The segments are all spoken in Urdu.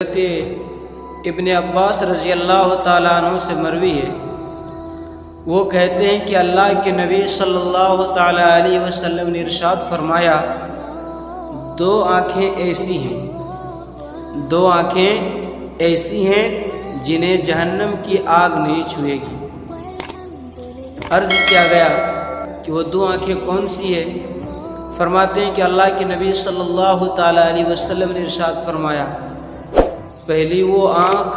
ابن عباس رضی اللہ تعالیٰ عنہ سے مروی ہے، وہ کہتے ہیں کہ اللہ کے نبی صلی اللہ تعالیٰ علیہ وسلم نے ارشاد فرمایا، دو آنکھیں ایسی ہیں جنہیں جہنم کی آگ نہیں چھوئے گی۔ عرض کیا گیا کہ وہ دو آنکھیں کون سی ہے؟ فرماتے ہیں کہ اللہ کے نبی صلی اللہ تعالیٰ علیہ وسلم نے ارشاد فرمایا، پہلی وہ آنکھ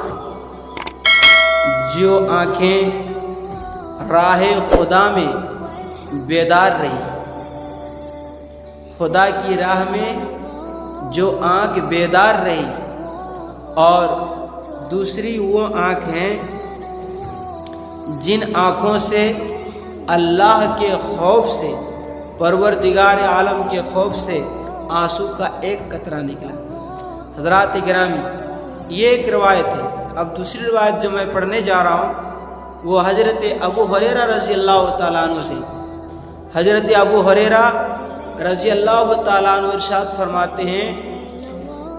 جو آنکھیں راہ خدا میں بیدار رہی، خدا کی راہ میں جو آنکھ بیدار رہی، اور دوسری وہ آنکھ ہیں جن آنکھوں سے اللہ کے خوف سے، پروردگار عالم کے خوف سے آنسو کا ایک قطرہ نکلا۔ حضرات گرامی، یہ ایک روایت ہے۔ اب دوسری روایت جو میں پڑھنے جا رہا ہوں وہ حضرت ابو ہریرہ رضی اللہ تعالیٰ عنہ سے۔ حضرت ابو ہریرہ رضی اللہ تعالیٰ عنہ ارشاد فرماتے ہیں،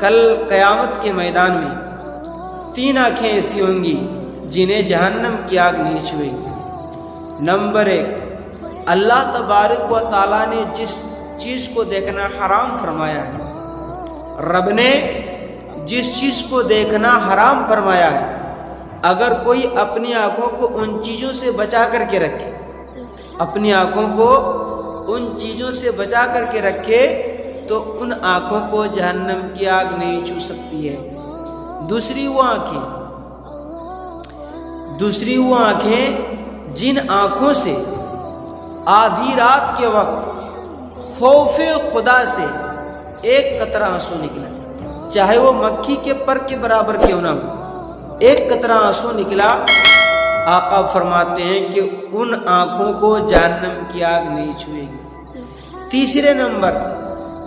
کل قیامت کے میدان میں تین آنکھیں ایسی ہوں گی جنہیں جہنم کی آگ نہیں چھوئے گی۔ نمبر ایک، اللہ تبارک و تعالیٰ نے جس چیز کو دیکھنا حرام فرمایا ہے، رب نے جس چیز کو دیکھنا حرام فرمایا ہے، اگر کوئی اپنی آنکھوں کو ان چیزوں سے بچا کر کے رکھے، اپنی آنکھوں کو ان چیزوں سے بچا کر کے رکھے تو ان آنکھوں کو جہنم کی آگ نہیں چھو سکتی ہے۔ دوسری وہ آنکھیں جن آنکھوں سے آدھی رات کے وقت خوف خدا سے ایک قطرہ آنسو نکلا، چاہے وہ مکھی کے پر کے برابر کیوں نہ ہو، ایک قطرہ آنسو نکلا، آقا فرماتے ہیں کہ ان آنکھوں کو جہنم کی آگ نہیں چھوئے گی۔ تیسرے نمبر،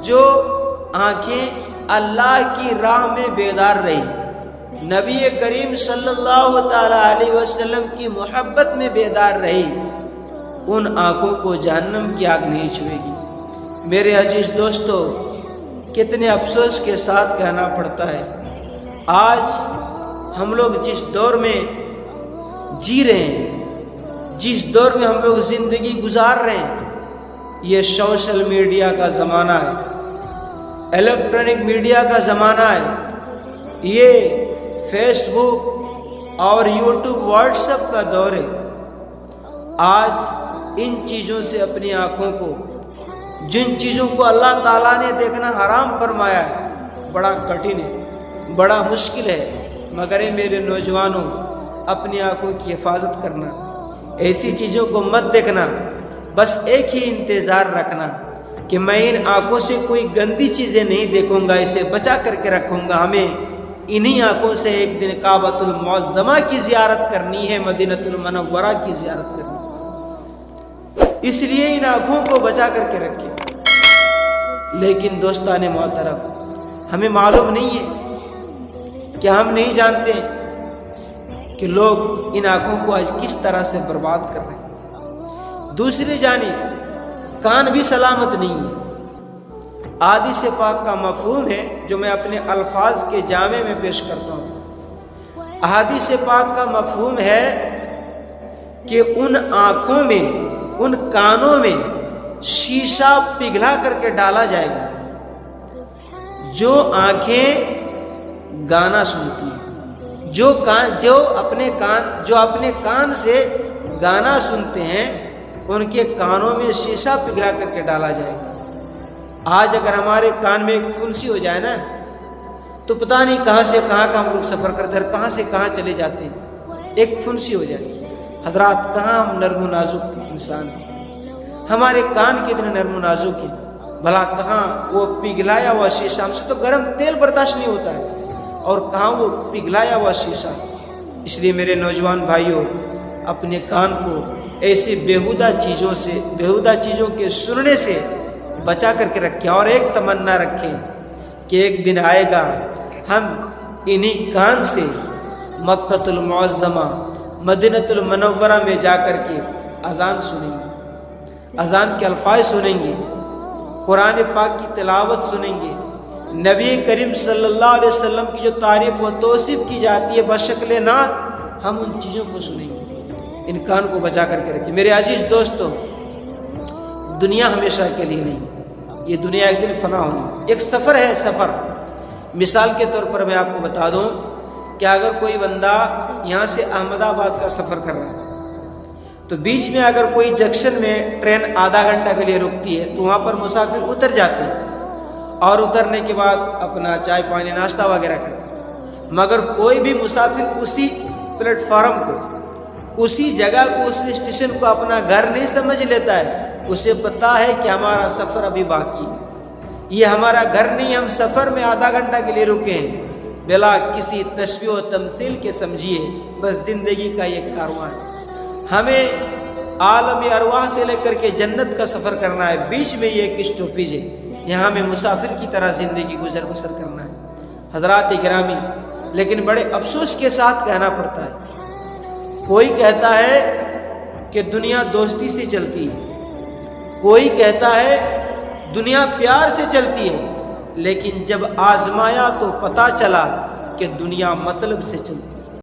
جو آنکھیں اللہ کی راہ میں بیدار رہی، نبی کریم صلی اللہ تعالیٰ علیہ وسلم کی محبت میں بیدار رہی، ان آنکھوں کو جہنم کی آگ نہیں چھوئے گی۔ میرے عزیز دوستو، کتنے افسوس کے ساتھ کہنا پڑتا ہے، آج ہم لوگ جس دور میں جی رہے ہیں، جس دور میں ہم لوگ زندگی گزار رہے ہیں، یہ سوشل میڈیا کا زمانہ ہے، الیکٹرانک میڈیا کا زمانہ ہے، یہ فیس بک اور یوٹیوب واٹس ایپ کا دور ہے۔ آج ان چیزوں سے اپنی آنکھوں کو، جن چیزوں کو اللہ تعالیٰ نے دیکھنا حرام فرمایا ہے، بڑا کٹھن ہے، بڑا مشکل ہے، مگر میرے نوجوانوں، اپنی آنکھوں کی حفاظت کرنا، ایسی چیزوں کو مت دیکھنا، بس ایک ہی انتظار رکھنا کہ میں ان آنکھوں سے کوئی گندی چیزیں نہیں دیکھوں گا، اسے بچا کر کے رکھوں گا۔ ہمیں انہی آنکھوں سے ایک دن کعبۃ المعظمہ کی زیارت کرنی ہے، مدینہ المنورہ کی زیارت کرنی ہے، اس لیے ان آنکھوں کو بچا کر کے رکھیں۔ لیکن دوستان محترم، ہمیں معلوم نہیں ہے کہ ہم نہیں جانتے کہ لوگ ان آنکھوں کو آج کس طرح سے برباد کر رہے ہیں۔ دوسری جانب کان بھی سلامت نہیں ہے۔ حدیث پاک کا مفہوم ہے جو میں اپنے الفاظ کے جامع میں پیش کرتا ہوں۔ حدیث پاک کا مفہوم ہے کہ ان آنکھوں میں، ان کانوں میں شیشہ پگھلا کر کے ڈالا جائے گا۔ جو آنکھیں گانا سنتی ہیں، جو اپنے کان سے گانا سنتے ہیں، ان کے کانوں میں شیشہ پگھلا کر کے ڈالا جائے گا۔ آج اگر ہمارے کان میں ایک پھنسی ہو جائے نا، تو پتہ نہیں کہاں سے کہاں کا ہم لوگ سفر کرتے ہیں، کہاں سے کہاں چلے جاتے ہیں، ایک پھنسی ہو جائے۔ حضرات، کہاں ہم نرم و نازک انسان ہیں، ہمارے کان کتنے نرم و نازک ہیں، بھلا کہاں وہ پگھلایا ہوا شیشہ، ہم سے تو گرم تیل برداشت نہیں ہوتا ہے، اور کہاں وہ پگھلایا ہوا شیشہ۔ اس لیے میرے نوجوان بھائیوں، اپنے کان کو ایسی بیہودہ چیزوں کے سننے سے بچا کر کے رکھیں، اور ایک تمنا رکھیں کہ ایک دن آئے گا ہم انہی کان سے مکہ المعظمہ، مدینہ المنورہ میں جا کر کے اذان سنیں گے، اذان کے الفاظ سنیں گے، قرآن پاک کی تلاوت سنیں گے، نبی کریم صلی اللہ علیہ وسلم کی جو تعریف و توصیف کی جاتی ہے بشکل نعت، ہم ان چیزوں کو سنیں گے، ان کان کو بچا کر کے رکھیں۔ میرے عزیز دوستو، دنیا ہمیشہ کے لیے نہیں، یہ دنیا ایک دن فنا ہونی، ایک سفر ہے، سفر۔ مثال کے طور پر میں آپ کو بتا دوں کہ اگر کوئی بندہ یہاں سے احمد آباد کا سفر کر رہا ہے تو بیچ میں اگر کوئی جنکشن میں ٹرین آدھا گھنٹہ کے لیے رکتی ہے تو وہاں پر مسافر اتر جاتے ہیں اور اترنے کے بعد اپنا چائے پانی ناشتہ وغیرہ کرتے ہیں، مگر کوئی بھی مسافر اسی پلیٹ فارم کو، اسی جگہ کو، اسی اسٹیشن کو اپنا گھر نہیں سمجھ لیتا ہے۔ اسے پتہ ہے کہ ہمارا سفر ابھی باقی ہے، یہ ہمارا گھر نہیں، ہم سفر میں آدھا گھنٹہ کے لیے رکے ہیں۔ بلا کسی تشبیہ و تمثیل کے سمجھیے، بس زندگی کا یہ کارواں ہے۔ ہمیں عالم ارواح سے لے کر کے جنت کا سفر کرنا ہے، بیچ میں یہ ایک اسٹاپیج ہے، یہاں ہمیں مسافر کی طرح زندگی گزر بسر کرنا ہے۔ حضرات گرامی، لیکن بڑے افسوس کے ساتھ کہنا پڑتا ہے، کوئی کہتا ہے کہ دنیا دوستی سے چلتی ہے، کوئی کہتا ہے دنیا پیار سے چلتی ہے، لیکن جب آزمایا تو پتہ چلا کہ دنیا مطلب سے چلتی ہے۔